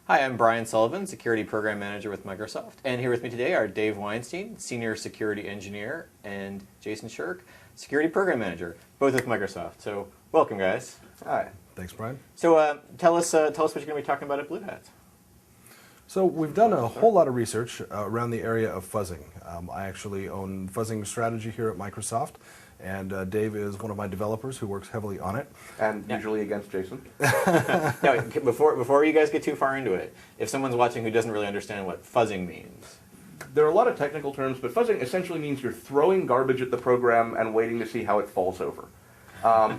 Hi, I'm Brian Sullivan, Security Program Manager with Microsoft. And here with me today are Dave Weinstein, Senior Security Engineer, and Jason Shirk, Security Program Manager, both with Microsoft. So welcome, guys. Hi. Thanks, Brian. So tell us what you're going to be talking about at BlueHat. So we've done a whole lot of research around the area of fuzzing. I actually own fuzzing strategy here at Microsoft, and Dave is one of my developers who works heavily on it. And usually against Jason. Now, before you guys get too far into it, if someone's watching who doesn't really understand what fuzzing means. There are a lot of technical terms, but fuzzing essentially means you're throwing garbage at the program and waiting to see how it falls over.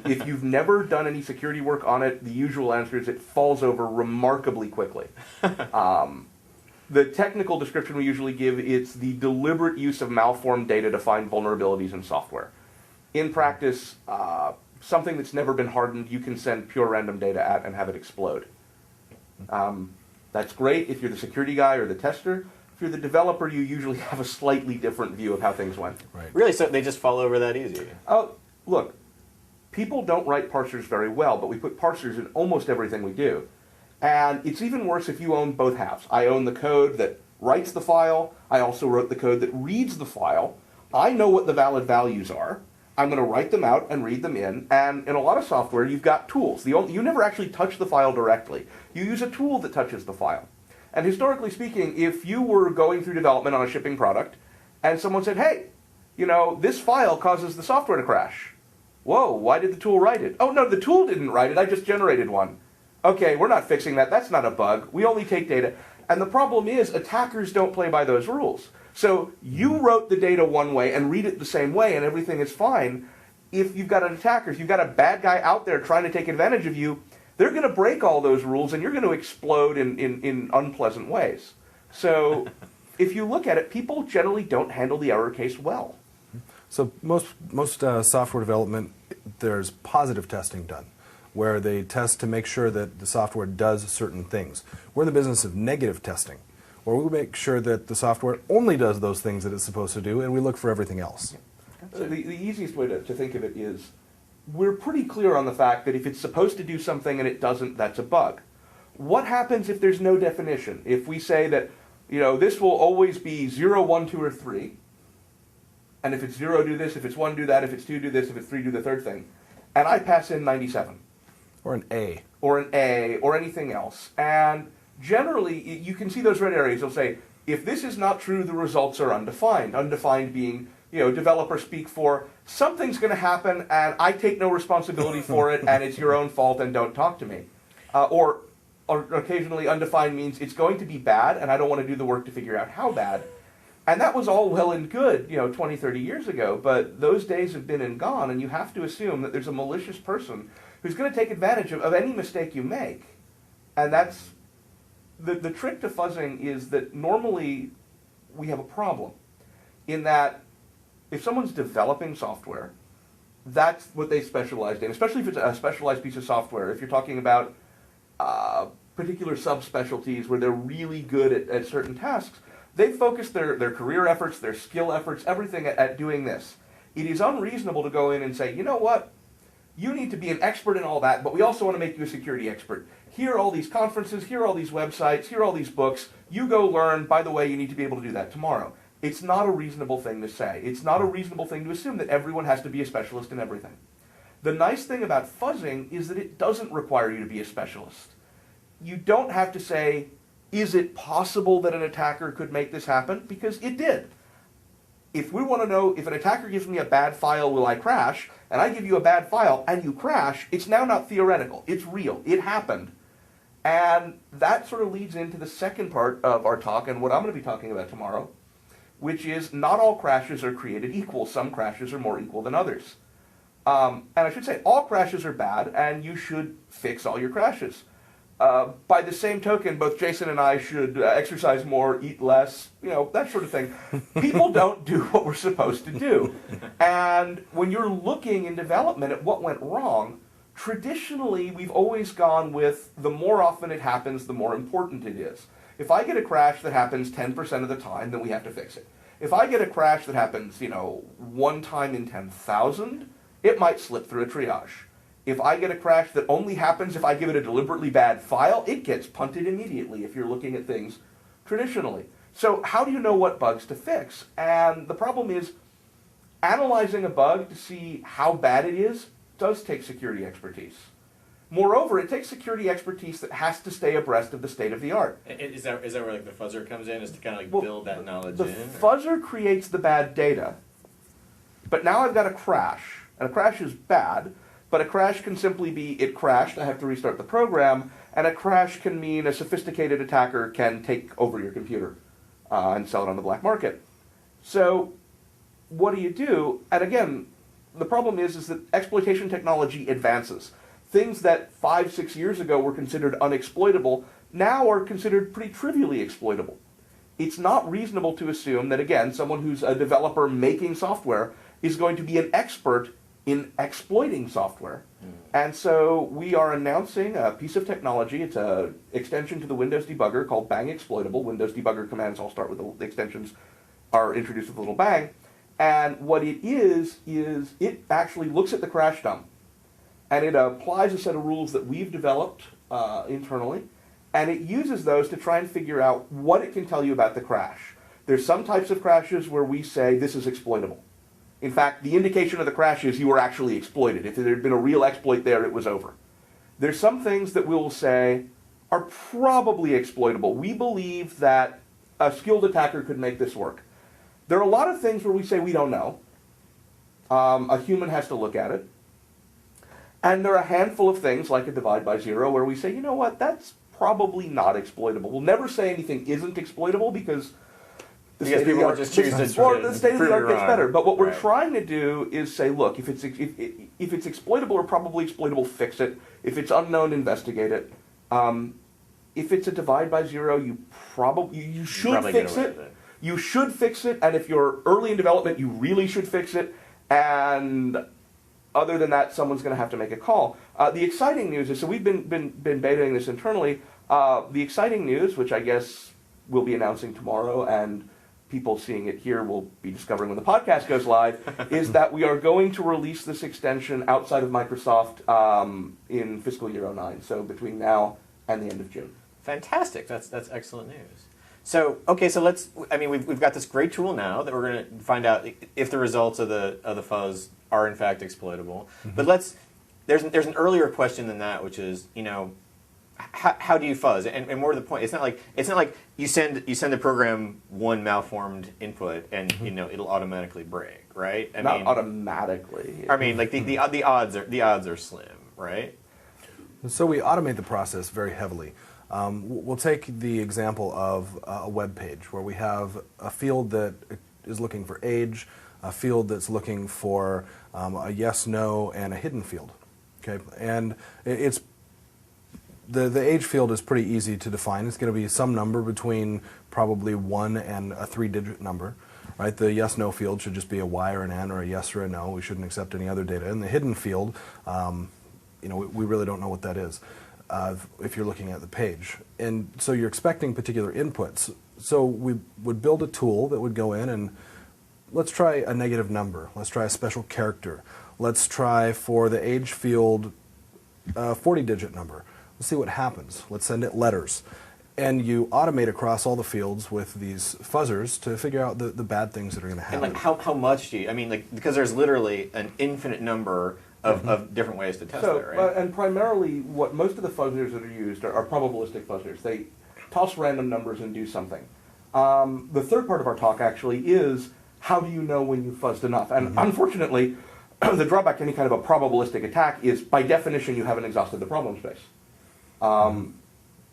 If you've never done any security work on it, the usual answer is it falls over remarkably quickly. The technical description we usually give, it's the deliberate use of malformed data to find vulnerabilities in software. In practice, something that's never been hardened, you can send pure random data at and have it explode. That's great if you're the security guy or the tester. If you're the developer, you usually have a slightly different view of how things went. Right. Really? So they just fall over that easy? Oh, look, people don't write parsers very well, but we put parsers in almost everything we do. And it's even worse if you own both halves. I own the code that writes the file. I also wrote the code that reads the file. I know what the valid values are. I'm going to write them out and read them in. And in a lot of software, you've got tools. You never actually touch the file directly. You use a tool that touches the file. And historically speaking, if you were going through development on a shipping product and someone said, hey, this file causes the software to crash. Whoa, why did the tool write it? Oh, no, the tool didn't write it. I just generated one. Okay, we're not fixing that. That's not a bug. We only take data. And the problem is attackers don't play by those rules. So you wrote the data one way and read it the same way and everything is fine. If you've got an attacker, if you've got a bad guy out there trying to take advantage of you, they're going to break all those rules and you're going to explode in unpleasant ways. So if you look at it, people generally don't handle the error case well. So most software development, there's positive testing done, where they test to make sure that the software does certain things. We're in the business of negative testing, where we make sure that the software only does those things that it's supposed to do, and we look for everything else. The easiest way to think of it is, we're pretty clear on the fact that if it's supposed to do something and it doesn't, that's a bug. What happens if there's no definition? If we say that, this will always be 0, 1, 2, or 3, and if it's 0, do this, if it's 1, do that, if it's 2, do this, if it's 3, do the third thing, and I pass in 97. Or an A. Or an A, or anything else. And generally, you can see those red areas. They'll say, if this is not true, the results are undefined. Undefined being, developer speak for, something's going to happen, and I take no responsibility for it, and it's your own fault, and don't talk to me. Or occasionally, undefined means it's going to be bad, and I don't want to do the work to figure out how bad. And that was all well and good, 20, 30 years ago, but those days have been and gone, and you have to assume that there's a malicious person who's going to take advantage of any mistake you make. And that's, the trick to fuzzing is that normally we have a problem, in that if someone's developing software, that's what they specialize in, especially if it's a specialized piece of software. If you're talking about particular subspecialties where they're really good at certain tasks, they focus their career efforts, their skill efforts, everything at doing this. It is unreasonable to go in and say, you know what? You need to be an expert in all that, but we also want to make you a security expert. Here are all these conferences, here are all these websites, here are all these books. You go learn. By the way, you need to be able to do that tomorrow. It's not a reasonable thing to say. It's not a reasonable thing to assume that everyone has to be a specialist in everything. The nice thing about fuzzing is that it doesn't require you to be a specialist. You don't have to say, is it possible that an attacker could make this happen? Because it did. If we want to know if an attacker gives me a bad file, will I crash? And I give you a bad file and you crash, it's now not theoretical. It's real. It happened. And that sort of leads into the second part of our talk and what I'm going to be talking about tomorrow, which is not all crashes are created equal. Some crashes are more equal than others. And I should say, all crashes are bad and you should fix all your crashes. By the same token, both Jason and I should exercise more, eat less, that sort of thing. People don't do what we're supposed to do. And when you're looking in development at what went wrong, traditionally we've always gone with the more often it happens, the more important it is. If I get a crash that happens 10% of the time, then we have to fix it. If I get a crash that happens, one time in 10,000, it might slip through a triage. If I get a crash that only happens if I give it a deliberately bad file, it gets punted immediately if you're looking at things traditionally. So how do you know what bugs to fix? And the problem is, analyzing a bug to see how bad it is does take security expertise. Moreover, it takes security expertise that has to stay abreast of the state of the art. Is that where like the fuzzer comes in, is to kind of like Well, build that knowledge the in? fuzzer creates the bad data, but now I've got a crash, and a crash is bad, but a crash can simply be it crashed, I have to restart the program, and a crash can mean a sophisticated attacker can take over your computer and sell it on the black market. So what do you do? And again, the problem is that exploitation technology advances. Things that 5, 6 years ago were considered unexploitable now are considered pretty trivially exploitable. It's not reasonable to assume that, again, someone who's a developer making software is going to be an expert in exploiting software. And so we are announcing a piece of technology. It's an extension to the Windows debugger called Bang Exploitable. Windows debugger commands all start with the extensions are introduced with a little bang. And what it is it actually looks at the crash dump, and it applies a set of rules that we've developed internally, and it uses those to try and figure out what it can tell you about the crash. There's some types of crashes where we say this is exploitable. In fact, the indication of the crash is you were actually exploited. If there had been a real exploit there, it was over. There's some things that we'll say are probably exploitable. We believe that a skilled attacker could make this work. There are a lot of things where we say we don't know. A human has to look at it. And there are a handful of things, like a divide by zero, where we say, you know what, that's probably not exploitable. We'll never say anything isn't exploitable because the state of the art gets better. But what we're trying to do is say, look, if it's exploitable or probably exploitable, fix it. If it's unknown, investigate it. If it's a divide by zero, you should fix it. You should fix it, and if you're early in development, you really should fix it. And other than that, someone's going to have to make a call. The exciting news is, so we've been betaing this internally. The exciting news, which I guess we'll be announcing tomorrow, and people seeing it here will be discovering when the podcast goes live, is that we are going to release this extension outside of Microsoft in fiscal year 09, so between now and the end of June. Fantastic. That's excellent news. So okay, so we've got this great tool now that we're going to find out if the results of the fuzz are in fact exploitable. Mm-hmm. But there's an earlier question than that, which is, how do you fuzz? And more to the point, it's not like you send the program one malformed input and it'll automatically break, right? Not automatically. I mean, like the odds are slim, right? So we automate the process very heavily. We'll take the example of a web page where we have a field that is looking for age, a field that's looking for a yes, no, and a hidden field. Okay, and it's the age field is pretty easy to define. It's going to be some number between probably 1 and a 3-digit number. Right, the yes, no field should just be a Y or an N or a yes or a no. We shouldn't accept any other data. And the hidden field, we really don't know what that is. If you're looking at the page. And so you're expecting particular inputs. So we would build a tool that would go in and let's try a negative number. Let's try a special character. Let's try for the age field a 40-digit number. Let's see what happens. Let's send it letters. And you automate across all the fields with these fuzzers to figure out the bad things that are going to happen. And how much do you, because there's literally an infinite number of different ways to test that, right? And primarily, what most of the fuzzers that are used are probabilistic fuzzers. They toss random numbers and do something. The third part of our talk actually is how do you know when you've fuzzed enough? And unfortunately, the drawback to any kind of a probabilistic attack is, by definition, you haven't exhausted the problem space.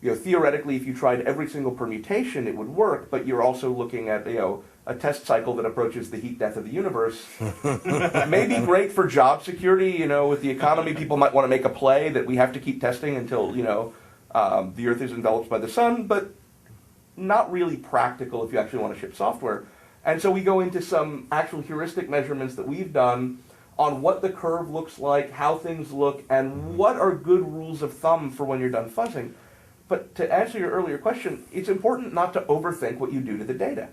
Theoretically, if you tried every single permutation, it would work, but you're also looking at a test cycle that approaches the heat death of the universe. Maybe great for job security, with the economy, people might want to make a play that we have to keep testing until, the Earth is enveloped by the sun, but not really practical if you actually want to ship software. And so we go into some actual heuristic measurements that we've done on what the curve looks like, how things look, and what are good rules of thumb for when you're done fuzzing. But to answer your earlier question, it's important not to overthink what you do to the data.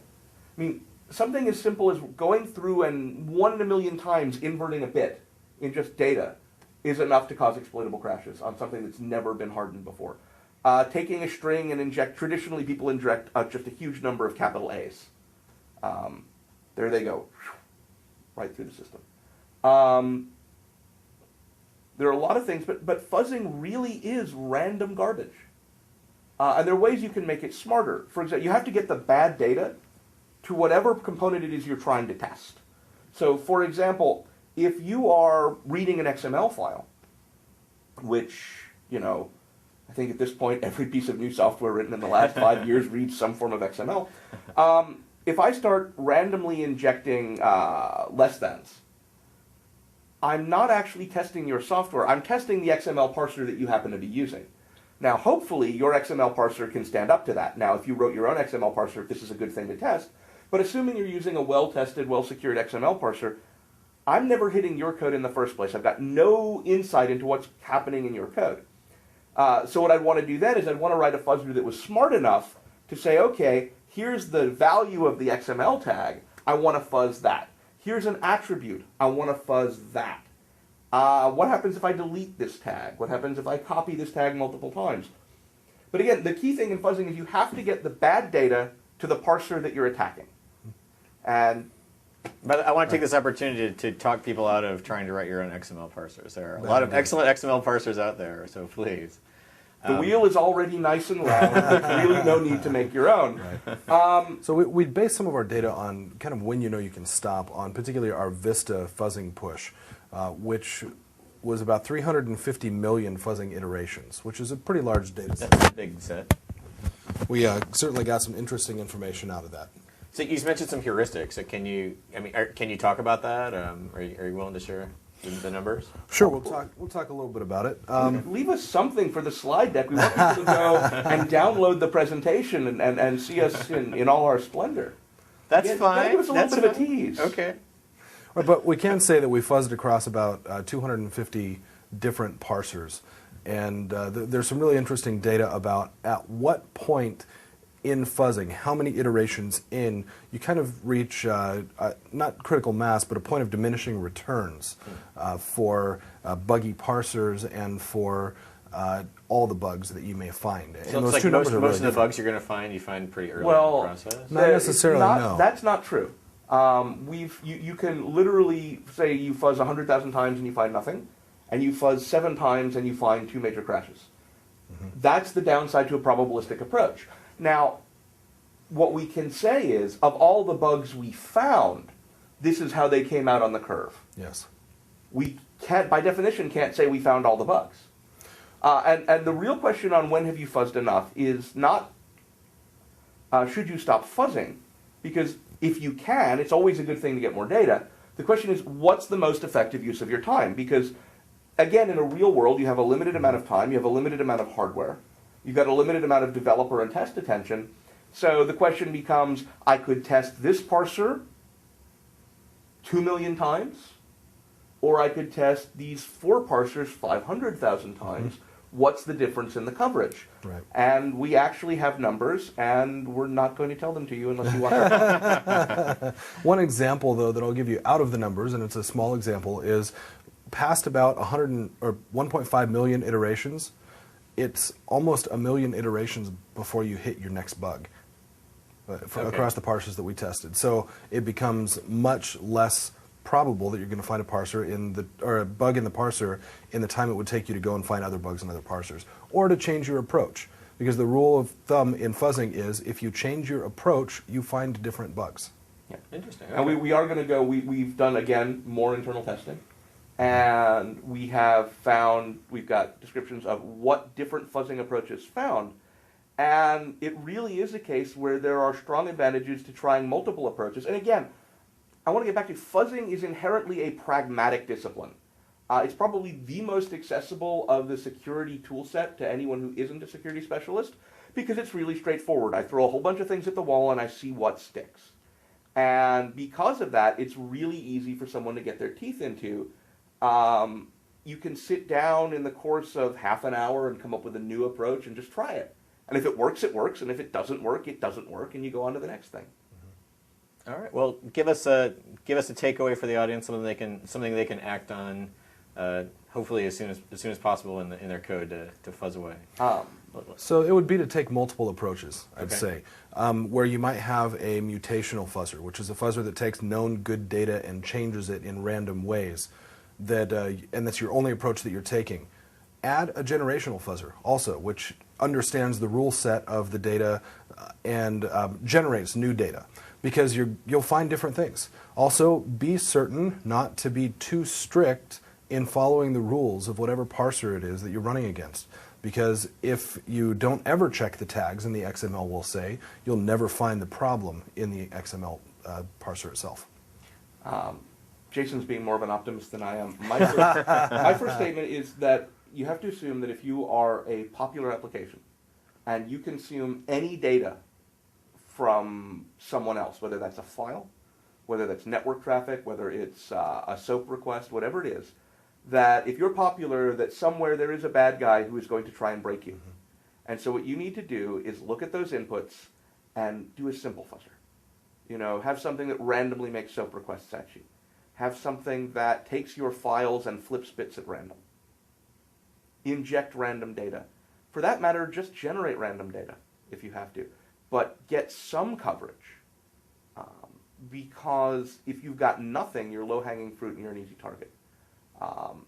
I mean, something as simple as going through and 1 in a million times inverting a bit in just data is enough to cause exploitable crashes on something that's never been hardened before. Taking a string and traditionally people inject just a huge number of capital A's. There they go, right through the system. There are a lot of things, but fuzzing really is random garbage. And there are ways you can make it smarter. For example, you have to get the bad data to whatever component it is you're trying to test. So, for example, if you are reading an XML file, which, I think at this point every piece of new software written in the last 5 years reads some form of XML. If I start randomly injecting less thans, I'm not actually testing your software. I'm testing the XML parser that you happen to be using. Now, hopefully, your XML parser can stand up to that. Now, if you wrote your own XML parser, this is a good thing to test. But assuming you're using a well-tested, well-secured XML parser, I'm never hitting your code in the first place. I've got no insight into what's happening in your code. So what I'd want to do then is I'd want to write a fuzzer that was smart enough to say, okay, here's the value of the XML tag. I want to fuzz that. Here's an attribute. I want to fuzz that. What happens if I delete this tag? What happens if I copy this tag multiple times? But again, the key thing in fuzzing is you have to get the bad data to the parser that you're attacking. But I want to take this opportunity to talk people out of trying to write your own XML parsers. There are a lot of excellent XML parsers out there, so please. The wheel is already nice and round. There's really no need to make your own. Right. So we base some of our data on kind of when you know you can stop, on particularly our Vista fuzzing push, which was about 350 million fuzzing iterations, which is a pretty large data set. That's a big set. We certainly got some interesting information out of that. So you mentioned some heuristics. So can you talk about that? Are you willing to share the numbers? Sure, we'll talk a little bit about it. Leave us something for the slide deck. We want people to go and download the presentation and see us in all our splendor. That's fine. Give us a little bit of a tease. Okay. Right, but we can say that we fuzzed across about 250 different parsers. And there's some really interesting data about at what point in fuzzing, how many iterations in, you kind of reach, not critical mass, but a point of diminishing returns for buggy parsers and for all the bugs that you may find. So and it's those like two numbers most are really of the different. bugs you're going to find, you find pretty early Well, in the process? Not necessarily, no. That's not true. You can literally say you fuzz 100,000 times and you find nothing, and you fuzz 7 times and you find 2 major crashes. That's the downside to a probabilistic approach. Now, what we can say is, of all the bugs we found, this is how they came out on the curve. Yes. We can't, by definition, can't say we found all the bugs. And the real question on when have you fuzzed enough is not should you stop fuzzing, because if you can, it's always a good thing to get more data. The question is, what's the most effective use of your time? Because, again, in a real world, you have a limited amount of time, you have a limited amount of hardware, you've got a limited amount of developer and test attention. So the question becomes, I could test this parser 2 million times, or I could test these 4 parsers 500,000 times. What's the difference in the coverage? Right. And we actually have numbers, and we're not going to tell them to you unless you want to. One example, though, that I'll give you out of the numbers, and it's a small example, is past about 1.5 million iterations, it's almost 1 million iterations before you hit your next bug across the parsers that we tested. So it becomes much less probable that you're going to find a parser or a bug in the parser in the time it would take you to go and find other bugs in other parsers, or to change your approach. Because the rule of thumb in fuzzing is if you change your approach, you find different bugs. Yeah. Interesting. And we are going to go, we've done, again, more internal testing. And we have found, we've got descriptions of what different fuzzing approaches found. And it really is a case where there are strong advantages to trying multiple approaches. And again, I want to get back to fuzzing is inherently a pragmatic discipline. It's probably the most accessible of the security tool set to anyone who isn't a security specialist, because it's really straightforward. I throw a whole bunch of things at the wall and I see what sticks. And because of that, it's really easy for someone to get their teeth into. You can sit down in the course of half an hour and come up with a new approach and just try it. And if it works, it works. And if it doesn't work, and you go on to the next thing. All right. Well, give us a takeaway for the audience, something they can act on hopefully as soon as possible in their code to fuzz away. So it would be to take multiple approaches, I'd Okay. say, where you might have a mutational fuzzer, which is a fuzzer that takes known good data and changes it in random ways, and that's your only approach that you're taking. Add a generational fuzzer also, which understands the rule set of the data and generates new data, because you'll find different things. Also, be certain not to be too strict in following the rules of whatever parser it is that you're running against. Because if you don't ever check the tags in the XML will say, you'll never find the problem in the XML parser itself. Jason's being more of an optimist than I am. My first statement is that you have to assume that if you are a popular application and you consume any data from someone else, whether that's a file, whether that's network traffic, whether it's a SOAP request, whatever it is, that if you're popular, that somewhere there is a bad guy who is going to try and break you. Mm-hmm. And so what you need to do is look at those inputs and do a simple fuzzer. You know, have something that randomly makes SOAP requests at you. Have something that takes your files and flips bits at random. Inject random data. For that matter, just generate random data if you have to. But get some coverage. Because if you've got nothing, you're low-hanging fruit and you're an easy target.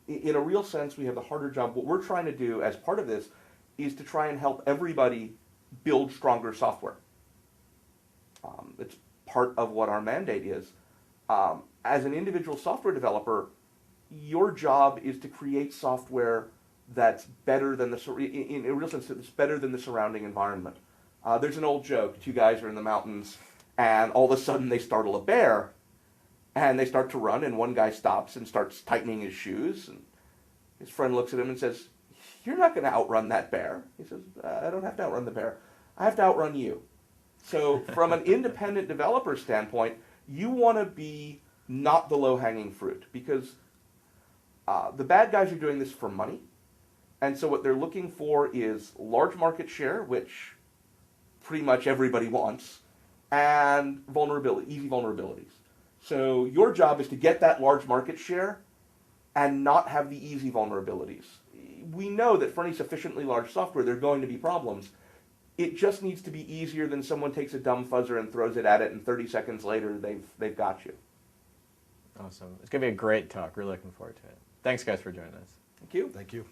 In a real sense, we have the harder job. What we're trying to do as part of this is to try and help everybody build stronger software. It's part of what our mandate is. As an individual software developer, your job is to create software that's better than in a real sense, that's better than the surrounding environment. There's an old joke. Two guys are in the mountains, and all of a sudden they startle a bear. And they start to run, and one guy stops and starts tightening his shoes. And his friend looks at him and says, "You're not going to outrun that bear." He says, "I don't have to outrun the bear. I have to outrun you." So from an independent developer standpoint, you want to be not the low-hanging fruit, because the bad guys are doing this for money. And so what they're looking for is large market share, which pretty much everybody wants, and easy vulnerabilities. So your job is to get that large market share and not have the easy vulnerabilities. We know that for any sufficiently large software, there are going to be problems. It just needs to be easier than someone takes a dumb fuzzer and throws it at it, and 30 seconds later, they've got you. Awesome. It's going to be a great talk. Really looking forward to it. Thanks, guys, for joining us. Thank you. Thank you.